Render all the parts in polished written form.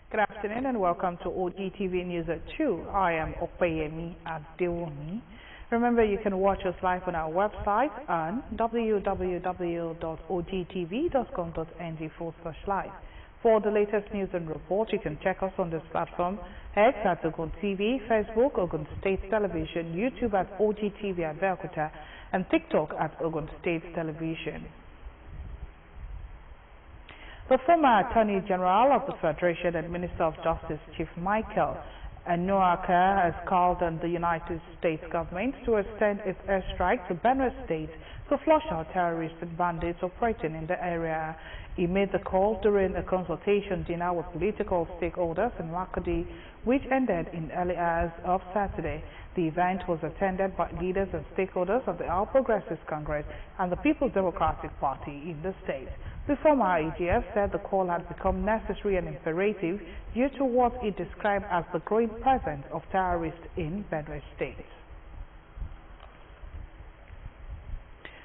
Good afternoon and welcome to OGTV News at 2. I am Opeyemi Adewomi. Remember, you can watch us live on our website on www.ogtv.com.ng/live. For the latest news and reports, you can check us on this platform, X at Ogun TV, Facebook, Ogun State Television, YouTube at OGTV Abeokuta, and TikTok at Ogun State Television. The former Attorney General of the Federation and Minister of Justice, Chief Michael Abeokuta, has called on the United States government to extend its airstrike to Benue State to flush out terrorists and bandits operating in the area. He made the call during a consultation dinner with political stakeholders in Makudi, which ended in early hours of Saturday. The event was attended by leaders and stakeholders of the All Progressives Congress and the People's Democratic Party in the state. The former AGF said the call had become necessary and imperative due to what he described as the growing presence of terrorists in Benue State.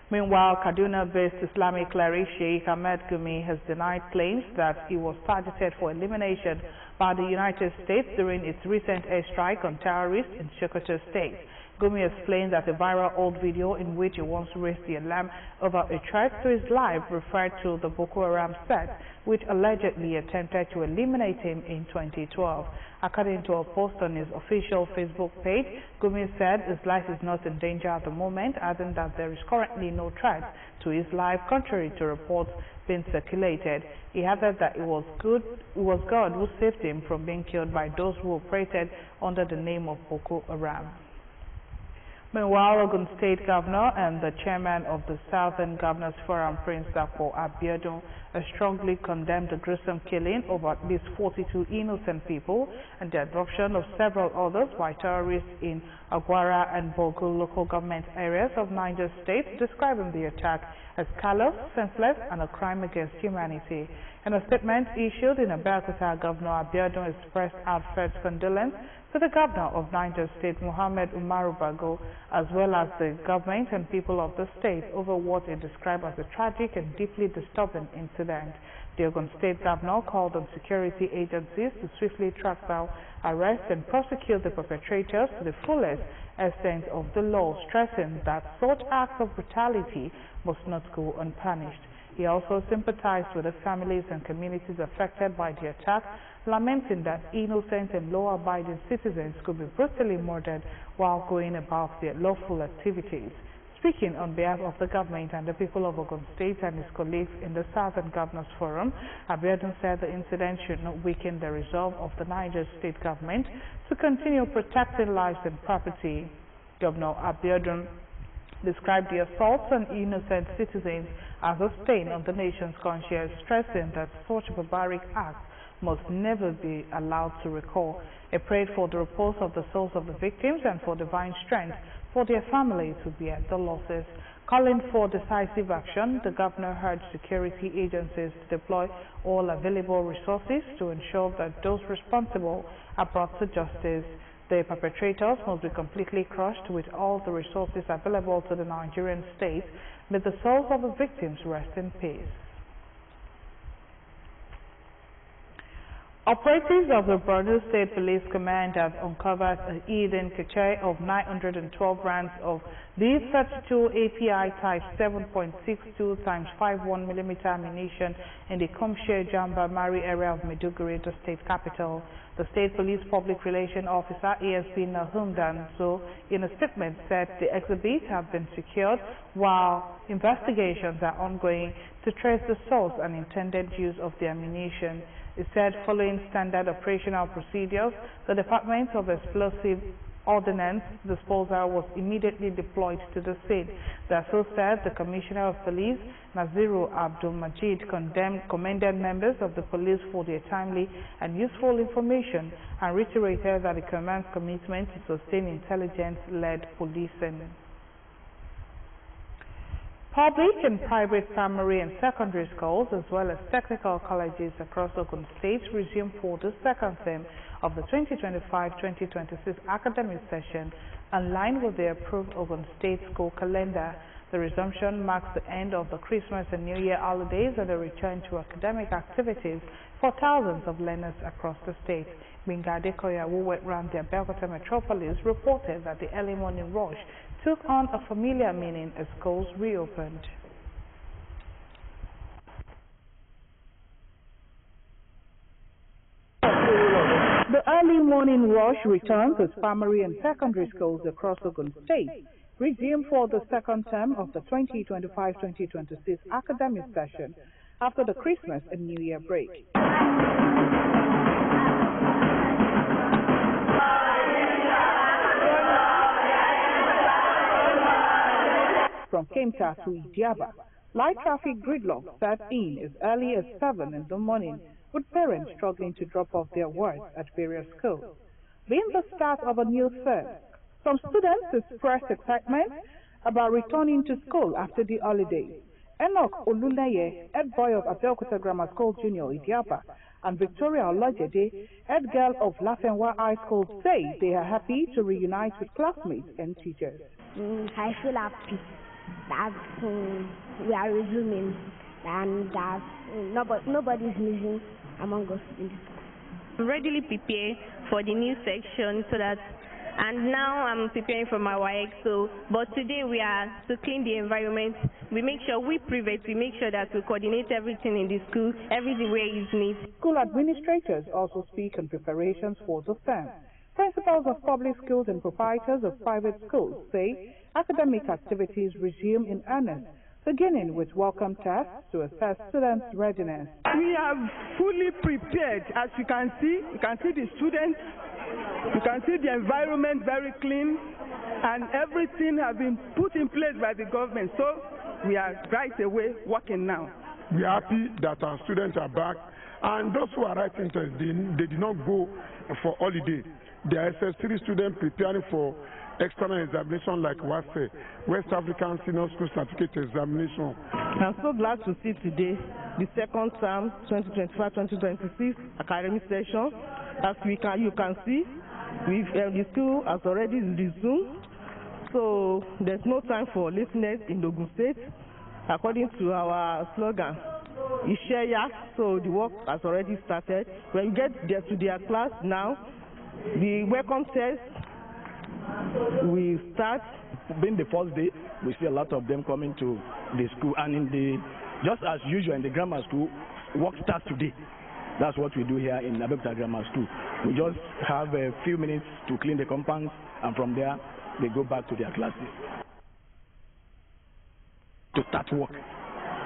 Meanwhile, Kaduna-based Islamic cleric Sheikh Ahmed Gumi has denied claims that he was targeted for elimination by the United States during its recent airstrike on terrorists in Sokoto State. Gumi explained that a viral old video in which he once raised the alarm over a threat to his life referred to the Boko Haram sect, which allegedly attempted to eliminate him in 2012. According to a post on his official Facebook page, Gumi said his life is not in danger at the moment, adding that there is currently no threat to his life, contrary to reports being circulated. He added that it was God who saved him from being killed by those who operated under the name of Boko Haram. Meanwhile, Ogun State Governor and the chairman of the Southern Governors Forum, Prince Abeokuta, has strongly condemned the gruesome killing of at least 42 innocent people and the abduction of several others by terrorists in Agwara and Bogu local government areas of Niger State, describing the attack as callous, senseless, and a crime against humanity. In a statement issued in Abeokuta, Governor Abeokuta expressed heartfelt condolence to the Governor of Niger State, Muhammad Umaru Bago, as well as the government and people of the state over what he described as a tragic and deeply disturbing incident. The Ogun State Governor called on security agencies to swiftly track down, arrest, and prosecute the perpetrators to the fullest extent of the law, stressing that such acts of brutality must not go unpunished. He also sympathized with the families and communities affected by the attack, lamenting that innocent and law-abiding citizens could be brutally murdered while going about their lawful activities. Speaking on behalf of the government and the people of Ogun State and his colleagues in the Southern Governors Forum, Abeokuta said the incident should not weaken the resolve of the Niger State government to continue protecting lives and property. Governor Abeokuta described the assaults on innocent citizens as a stain on the nation's conscience, stressing that such barbaric acts must never be allowed to recur. He prayed for the repose of the souls of the victims and for divine strength for their families to bear the losses. Calling for decisive action, the governor urged security agencies to deploy all available resources to ensure that those responsible are brought to justice. The perpetrators must be completely crushed with all the resources available to the Nigerian state. May the souls of the victims rest in peace. Operatives of the Borno State Police Command have uncovered a hidden cache of 912 rounds of B-32 API type 7.62 x 51mm ammunition in the Komshe Jamba Mari area of Maiduguri, the state capital. The State Police Public Relations Officer, ASP Nahumdan, in a statement said the exhibits have been secured while investigations are ongoing to trace the source and intended use of the ammunition. It said following standard operational procedures, the Department of Explosive Ordnance Disposal was immediately deployed to the scene. The so said the Commissioner of Police, Naziru Abdul Majid, commended members of the police for their timely and useful information and reiterated that the command's commitment to sustain intelligence-led policing. Public and private primary and secondary schools, as well as technical colleges across Ogun State, resumed for the second term of the 2025-2026 academic session, in line with the approved Ogun State school calendar. The resumption marks the end of the Christmas and New Year holidays and a return to academic activities for thousands of learners across the state. Binga Adekoya, who went around the Abeokuta metropolis, reported that the early morning rush took on a familiar meaning as schools reopened. The early morning rush returns as primary and secondary schools across Ogun State resume for the second term of the 2025-2026 academic session after the Christmas and New Year break. From Kemta to Idiaba, light traffic gridlock set in as early as 7 in the morning, with parents struggling to drop off their works at various schools. Being the start of a new term, some students expressed excitement about returning to school after the holidays. Enoch Oluleye, head boy of Abeokuta Grammar School Junior Idiaba, and Victoria Olajede, head girl of Lafenwa High School, say they are happy to reunite with classmates and teachers. I feel happy that we are resuming and that nobody is missing among us in the school. I'm readily prepared for the new section and now I'm preparing for my WAEC. But today we are to clean the environment. We make sure we private, we make sure that we coordinate everything in the school, everywhere is neat. School administrators also speak on preparations for the term. Principals of public schools and proprietors of private schools say academic activities resume in earnest, beginning with welcome tests to assess students' readiness. We are fully prepared. As you can see the students, you can see the environment very clean, and everything has been put in place by the government. So we are right away working now. We are happy that our students are back, and those who are writing tests, they did not go for holiday. They are SS3 students preparing for external examination like WASE, West African Senior School Certificate Examination. I'm so glad to see today the second term 2025-2026 academic session. As you can see, the school has already resumed, so there's no time for lateness in Ogun State. According to our slogan, Isheya, so the work has already started. When you get there to their class now, the welcome test we start. Being the first day, we see a lot of them coming to the school, and just as usual in the grammar school, work starts today. That's what we do here in Abeokuta Grammar School. We just have a few minutes to clean the compounds, and from there they go back to their classes to start work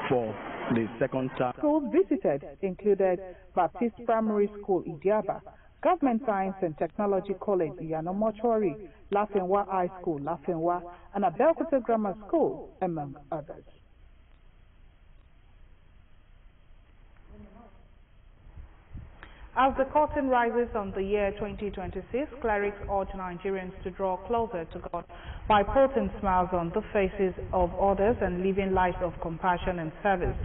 for the second term. Schools visited included Baptist Primary School Idiaba, Government Science and Technology College Yanomochori, Lafenwa High School Lafenwa, and Abeokuta Grammar School, among others. As the curtain rises on the year 2026, clerics urge Nigerians to draw closer to God by putting smiles on the faces of others and living lives of compassion and service.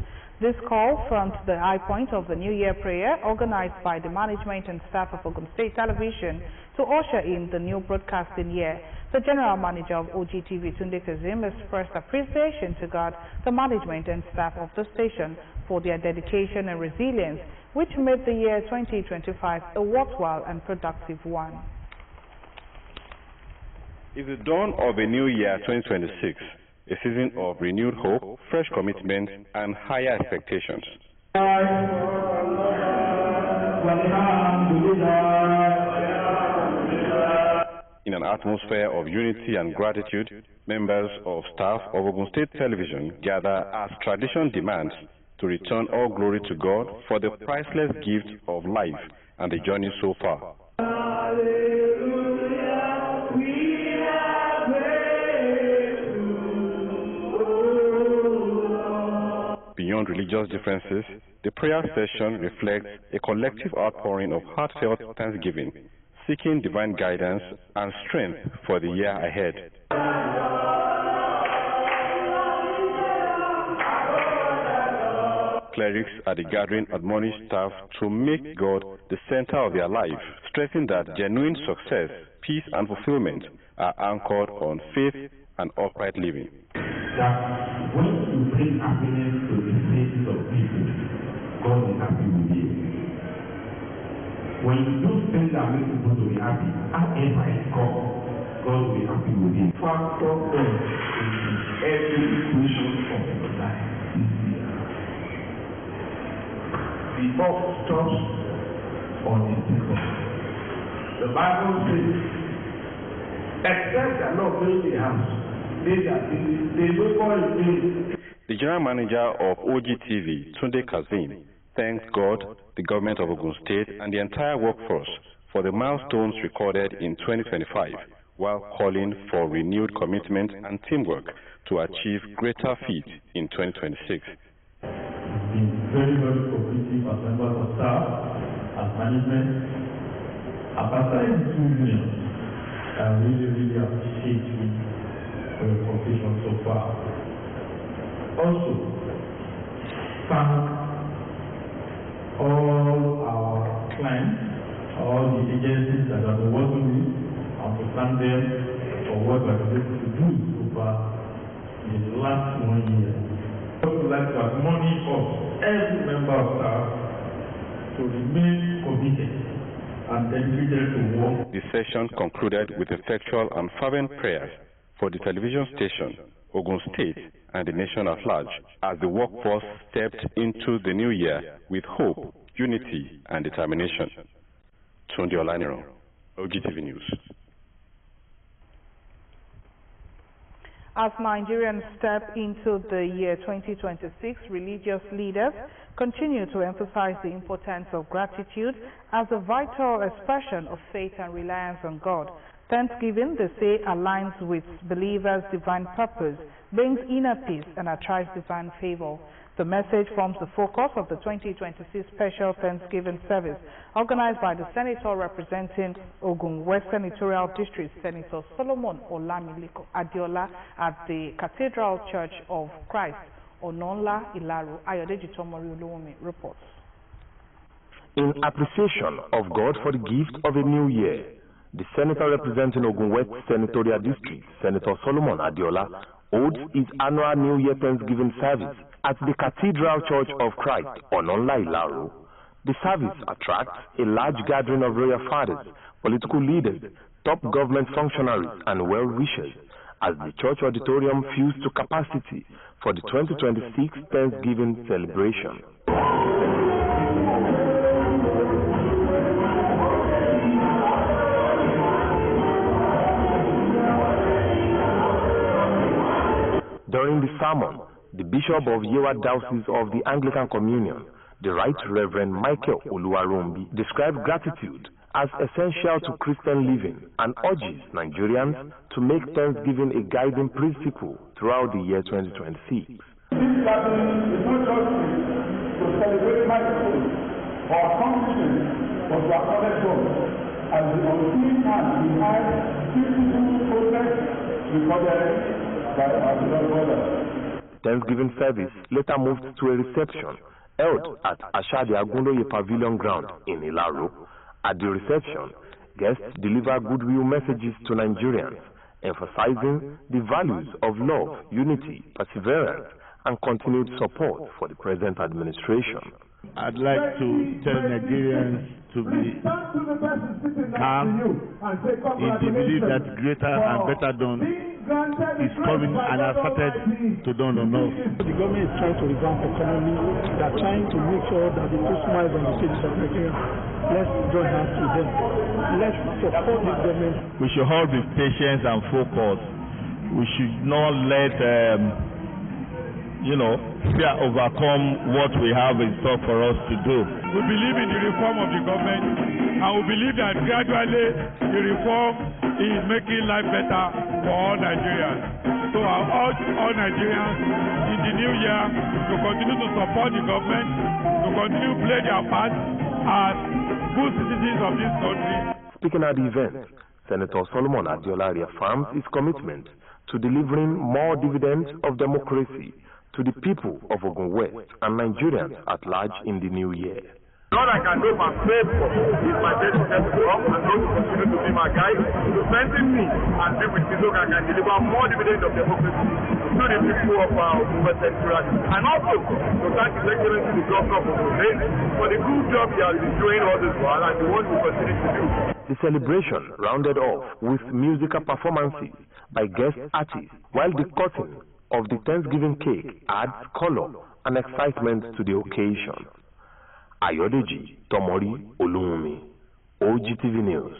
This call fronts the high point of the New Year prayer organized by the management and staff of Ogun State Television to usher in the new broadcasting year. The general manager of OGTV, Tunde Kazim, expressed appreciation to God, the management and staff of the station for their dedication and resilience, which made the year 2025 a worthwhile and productive one. It's the dawn of a new year 2026, a season of renewed hope, fresh commitment, and higher expectations. In an atmosphere of unity and gratitude, members of staff of Ogun State Television gather as tradition demands to return all glory to God for the priceless gift of life and the journey so far. Beyond religious differences, the prayer session reflects a collective outpouring of heartfelt thanksgiving, seeking divine guidance and strength for the year ahead. Clerics at the gathering admonish staff to make God the center of their life, stressing that genuine success, peace, and fulfillment are anchored on faith and upright living. that when you bring happiness to the faces of people, God is happy with you. When you do things that make people to be happy, however it comes, God will be happy with you. Factor in every equation of your life this year. The up stops on the second. The Bible says, except the Lord build the house, they labor in vain. The general manager of OGTV, Tunde Kazeem, thanks God, the government of Ogun State, and the entire workforce for the milestones recorded in 2025, while calling for renewed commitment and teamwork to achieve greater feats in 2026. Been very, very cooperative as members of staff, as management, as aside the unions. I really appreciate you for your cooperation so far. Also, thank all our clients, all the agencies that have been working with, and to thank them for what we have been able to do so far in the last 1 year. I would like to admonish us, every member of staff, to remain committed and dedicated to work. The session concluded with effectual and fervent prayers for the television station, Ogun State, and the nation at large, as the workforce stepped into the new year with hope, unity, and determination. Tunde Olaniro, OGTV News. As Nigerians step into the year 2026, religious leaders continue to emphasize the importance of gratitude as a vital expression of faith and reliance on God. Thanksgiving, they say, aligns with believers' divine purpose, brings inner peace, and attracts divine favor. The message forms the focus of the 2026 Special Thanksgiving Service, organized by the Senator representing Ogun West Senatorial District, Senator Solomon Olamiliko Adiola, at the Cathedral Church of Christ, Ononla, Ilaru. Ayodeji Tomori Oluwumi reports. In appreciation of God for the gift of a new year, the Senator representing Ogun West Senatorial District, Senator Solomon Adiola, holds his annual New Year Thanksgiving service at the Cathedral Church of Christ, Ononla, Ilaru. The service attracts a large gathering of royal fathers, political leaders, top government functionaries, and well-wishers, as the church auditorium fills to capacity for the 2026 Thanksgiving celebration. During the sermon, the Bishop of Yewa Diocese of the Anglican Communion, the Right Reverend Michael Oluwarumbi, described gratitude as essential to Christian living and urges Nigerians to make Thanksgiving a guiding principle throughout the year 2026. This gathering is not just to celebrate milestones or accomplishments, but to acknowledge God as the unseen hand behind beautiful progress recorded by our beloved brothers. Thanksgiving service later moved to a reception held at Ashadi Agundoye Pavilion Ground in Ilaru. At the reception, guests delivered goodwill messages to Nigerians, emphasizing the values of love, unity, perseverance, and continued support for the present administration. I'd like to tell Nigerians to be calm in the belief that greater and better done is coming and has started to dawn on us. The government is trying to revamp the economy. They are trying to make sure that the people smiles on the faces of Nigeria. Let's join hands with them. Let's support this government. We should all be patient and focused. We should not let fear overcome what we have in store for us to do. We believe in the reform of the government, and we believe that gradually the reform is making life better for all Nigerians. So I urge all Nigerians in the new year to continue to support the government, to continue to play their part as good citizens of this country. Speaking at the event, Senator Solomon Adiola reaffirms his commitment to delivering more dividends of democracy to the people of Ogun West and Nigerians at large in the new year. All I can do for favor is my best to come and God to continue to be my guide, to strengthen me and be with me so I can deliver more dividends of democracy to the people of our Central. And also to thank His Excellency the Governor of Ogun State for the good job he has been doing all this while and the one he will continue to do. The celebration rounded off with musical performances by guest artists, while the cutting of the Thanksgiving cake adds color and excitement to the occasion. Ayodeji Tomori Olumumi, OGTV News.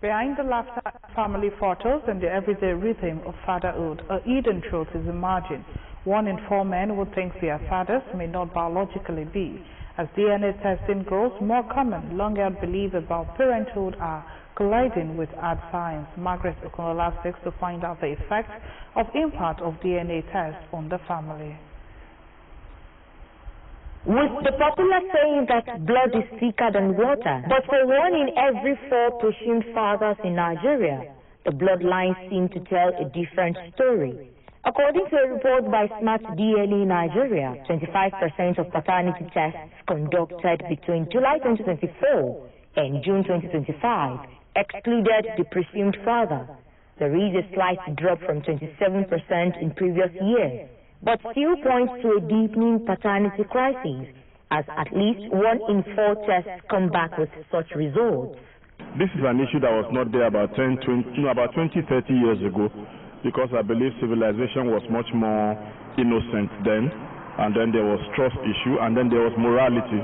Behind the laughter, family photos, and the everyday rhythm of fatherhood, a hidden truth is emerging. 1 in 4 men who think they are fathers may not biologically be. As DNA testing grows more common, long-held beliefs about parenthood are colliding with hard science. Margaret Okunola seeks to find out the effect of impact of DNA tests on the family. With the popular saying that blood is thicker than water, but for 1 in every 4 presumed fathers in Nigeria, the bloodlines seem to tell a different story. According to a report by Smart DNA Nigeria, 25% of paternity tests conducted between July 2024 and June 2025 excluded the presumed father. There is a slight drop from 27% in previous years, but still points to a deepening paternity crisis, as at least 1 in 4 tests come back with such results. This is an issue that was not there about 20, 30 years ago, because I believe civilization was much more innocent then, and then there was trust issue, and then there was morality.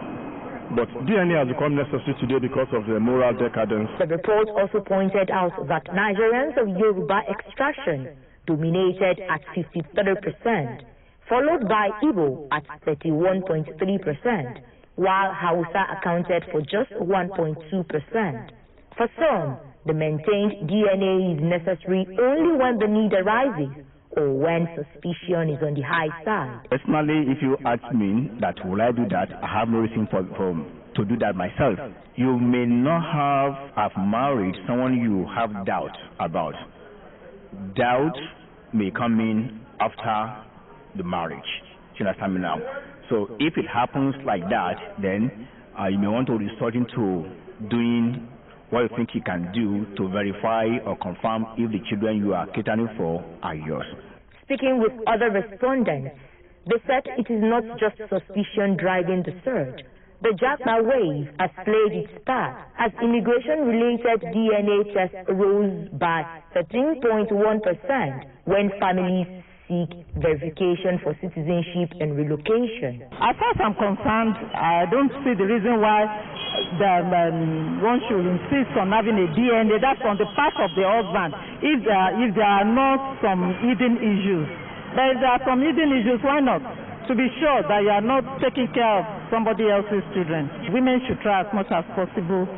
But DNA has become necessary today because of the moral decadence. The report also pointed out that Nigerians of Yoruba extraction dominated at 53%, followed by Igbo at 31.3%, while Hausa accounted for just 1.2%. For some, the maintained DNA is necessary only when the need arises or when suspicion is on the high side. Personally, if you ask me that will I do that, I have no reason to do that myself. You may not have married someone you have doubt about. Doubt may come in after the marriage. You understand me now? So if it happens like that, then you may want to resort into doing what you think you can do to verify or confirm if the children you are catering for are yours. Speaking with other respondents, they said it is not just suspicion driving the search. The Jackma wave has played its part as immigration-related DNA tests rose by 13.1% when families seek verification for citizenship and relocation. As far as I'm concerned, I don't see the reason why one should insist on having a DNA. That's on the part of the husband. If there are not some hidden issues, but if there are some hidden issues, why not? To be sure that you are not taking care of somebody else's children. Women should try as much as possible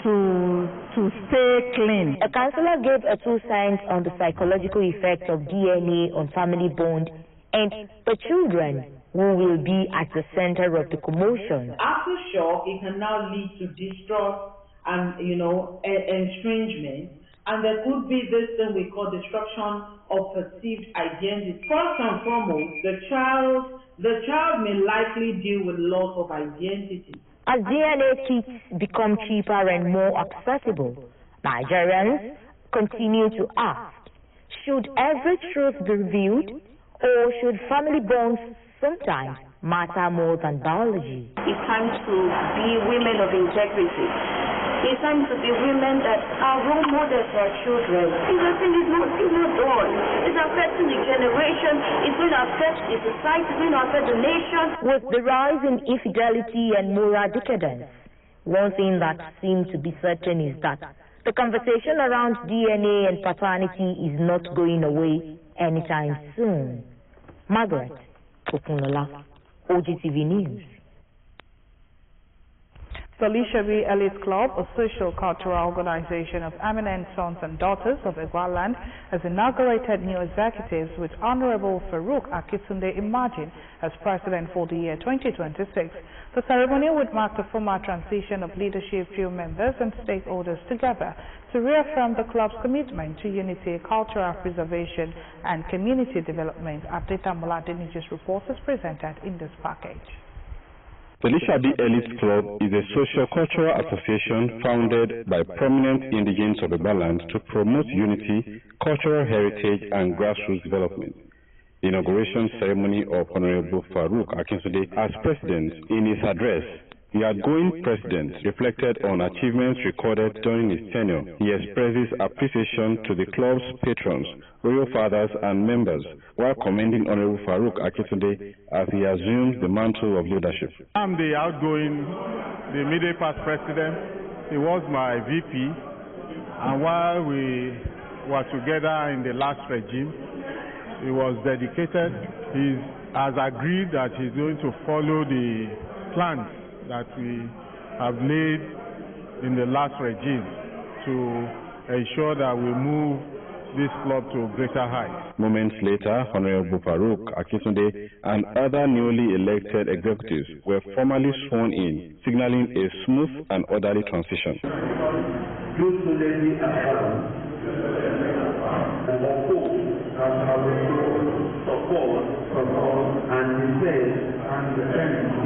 to stay clean. A counselor gave a 2 cents on the psychological effects of DNA on family bond and the children who will be at the center of the commotion. After shock, it can now lead to distrust and estrangement, and there could be this thing we call destruction of perceived identity. First and foremost, the child may likely deal with loss of identity. As DNA kits become cheaper and more accessible, Nigerians continue to ask, should every truth be revealed, or should family bonds sometimes matter more than biology? It's time to be women of integrity. It's time to be women that are role models for our children. This thing is not done. It's affecting the generation. It's going to affect the society. It's going to affect the nation. With the rise in infidelity and moral decadence, one thing that seems to be certain is that the conversation around DNA and paternity is not going away anytime soon. Margaret Okunola, OGTV News. Solishabi Elite Club, a social cultural organization of eminent sons and daughters of Egwaland, has inaugurated new executives with Honorable Farouk Akitunde Imagine as president for the year 2026. The ceremony would mark the formal transition of leadership field members and stakeholders together to reaffirm the club's commitment to unity, cultural preservation, and community development. Abdeta Muladini's report is presented in this package. The Lishabi Elite Club is a social-cultural association founded by prominent indigenes of Egwaland to promote unity, cultural heritage, and grassroots development. The inauguration ceremony of Honorable Farouk Akitunde as president. In his address, the outgoing president reflected on achievements recorded during his tenure. He expresses appreciation to the club's patrons, royal fathers, and members, while commending Honorable Farouk Akitunde as he assumes the mantle of leadership. I'm the outgoing, the immediate past president. He was my VP, and while we were together in the last regime, he was dedicated. He has agreed that he's going to follow the plans that we have laid in the last regime to ensure that we move this club to greater heights. Moments later, Honorable Farouk Akitunde and other newly elected executives were formally sworn in, signaling a smooth and orderly transition. Support and defend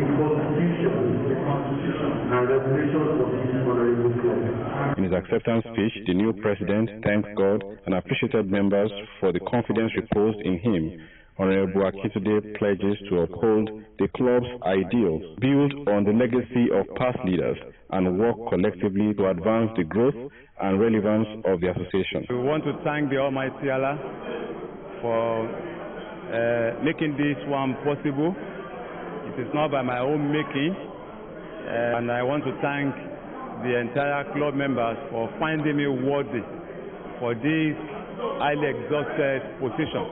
the Constitution and regulations of this honorable club. In his acceptance speech, the new president thanked God and appreciated members for the confidence reposed in him. Honorable Akitunde pledges to uphold the club's ideals, build on the legacy of past leaders, and work collectively to advance the growth and relevance of the association. We want to thank the Almighty Allah for making this one possible. It is not by my own making, and I want to thank the entire club members for finding me worthy for this highly exalted position.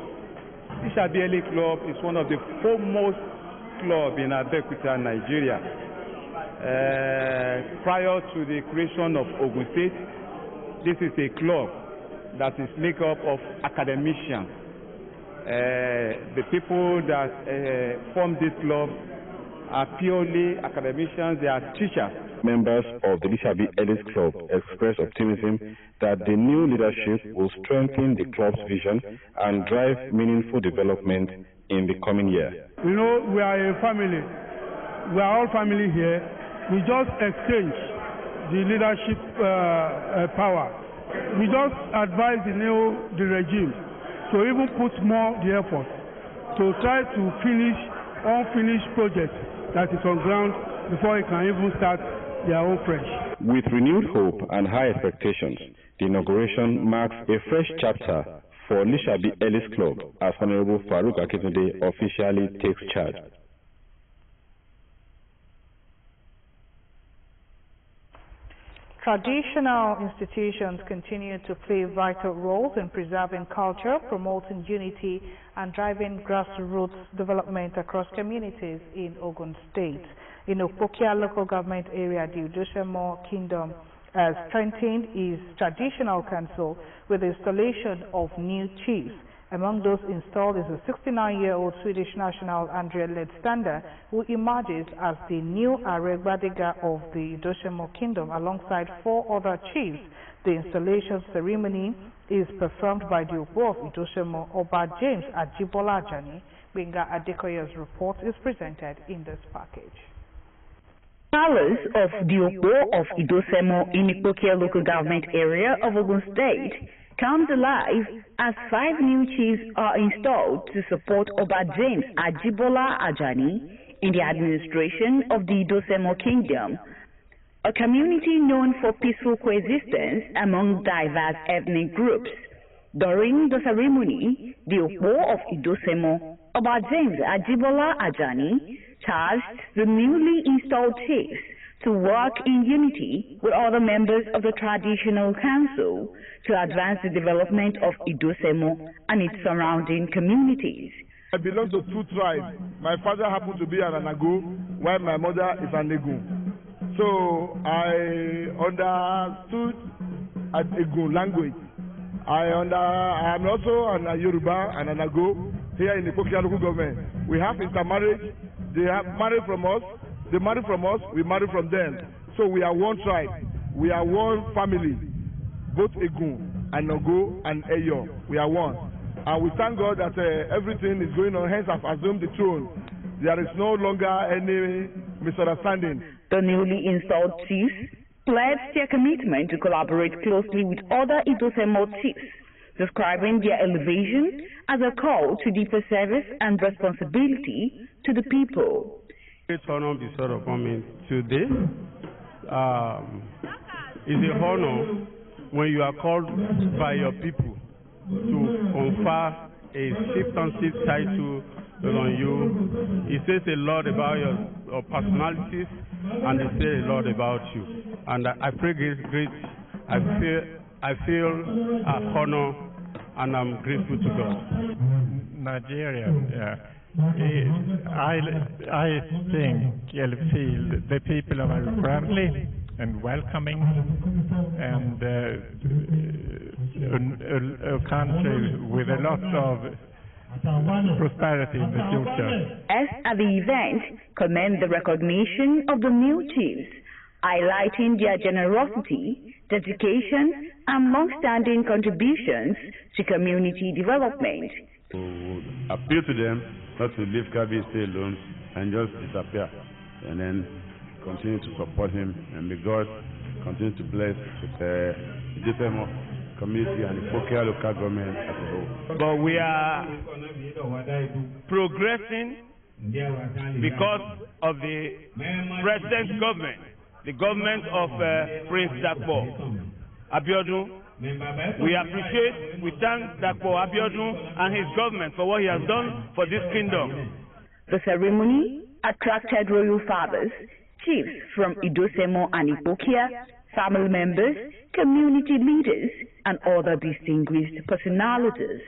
The Lishabi Elite Club is one of the foremost clubs in Abeokuta, Nigeria. Prior to the creation of Ogun State, this is a club that is made up of academicians. The people that form this club are purely academicians, they are teachers. Members of the Lishabi Elite Club expressed optimism that the new leadership will strengthen the club's vision and drive meaningful development in the coming year. You know, we are a family. We are all family here. We just exchange the leadership power. We just advise the regime to even put more the effort to try to finish unfinished projects that is on ground before it can even start their own fresh. With renewed hope and high expectations, the inauguration marks a fresh chapter for Lishabi Elite Club as Honorable Farouk Akitunde officially takes charge. Traditional institutions continue to play vital roles in preserving culture, promoting unity, and driving grassroots development across communities in Ogun State. In Opokia local government area, the Idosemo Kingdom has strengthened its traditional council with the installation of new chiefs. Among those installed is a 69-year-old Swedish national Andrea Ledstander, who emerges as the new Aregbadiga of the Idosemo Kingdom alongside 4 other chiefs. The installation ceremony is performed by the Obo of Idosemo, Oba James Ajibola Ajani. Benga Adekoya's report is presented in this package. Palace of the Obo of Idosemo in Opokia local government area of Ogun State comes alive as 5 new chiefs are installed to support Oba James Ajibola Ajani in the administration of the Idosemo Kingdom, a community known for peaceful coexistence among diverse ethnic groups. During the ceremony, the Obo of Idosemo, Oba James Ajibola Ajani, charged the newly installed chiefs to work in unity with other members of the traditional council to advance the development of Idosemo and its surrounding communities. I belong to 2 tribes. My father happened to be an Anago, while my mother is an Egu. So I understood Egun language. I am also an Yoruba and an Ago here in the Abeokuta local government. We have intermarriage. They have married from us. They marry from us. We marry from them. So we are one tribe. We are one family. Both Egun and Ogo and Eyo. We are one. And we thank God that everything is going on. Hence, I've assumed the throne. There is no longer any misunderstanding. The newly installed chiefs pledged their commitment to collaborate closely with other Idosemo chiefs, describing their elevation as a call to deeper service and responsibility to the people. Great honor bestowed upon me today. It's a honor when you are called by your people to confer a chieftaincy title on you. It says a lot about your personalities, and it says a lot about you. And I feel great. I feel honor, and I'm grateful to God. Nigeria, I think, feel the people are very friendly and welcoming, and a country with a lot of prosperity in the future. As at the event, commend the recognition of the new chiefs, highlighting their generosity, dedication, and long-standing contributions to community development. Appeal to them not to leave Kabi stay alone and just disappear, and then continue to support him, and may God continue to bless the Idosemo community and the Abeokuta local government as a whole. But we are progressing because of the present government, the government of Prince Dakpo Abiodun. We appreciate, we thank Dakpo Abiodun and his government for what he has done for this kingdom. The ceremony attracted royal fathers, chiefs from Idosemo and Abeokuta, family members, community leaders, and other distinguished personalities.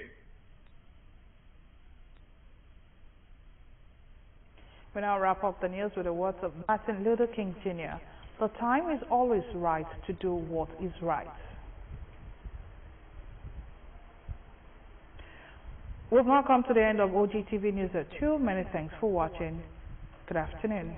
We now wrap up the news with the words of Martin Luther King Jr. The time is always right to do what is right. We've now come to the end of OGTV News at 2. Many thanks for watching. Good afternoon.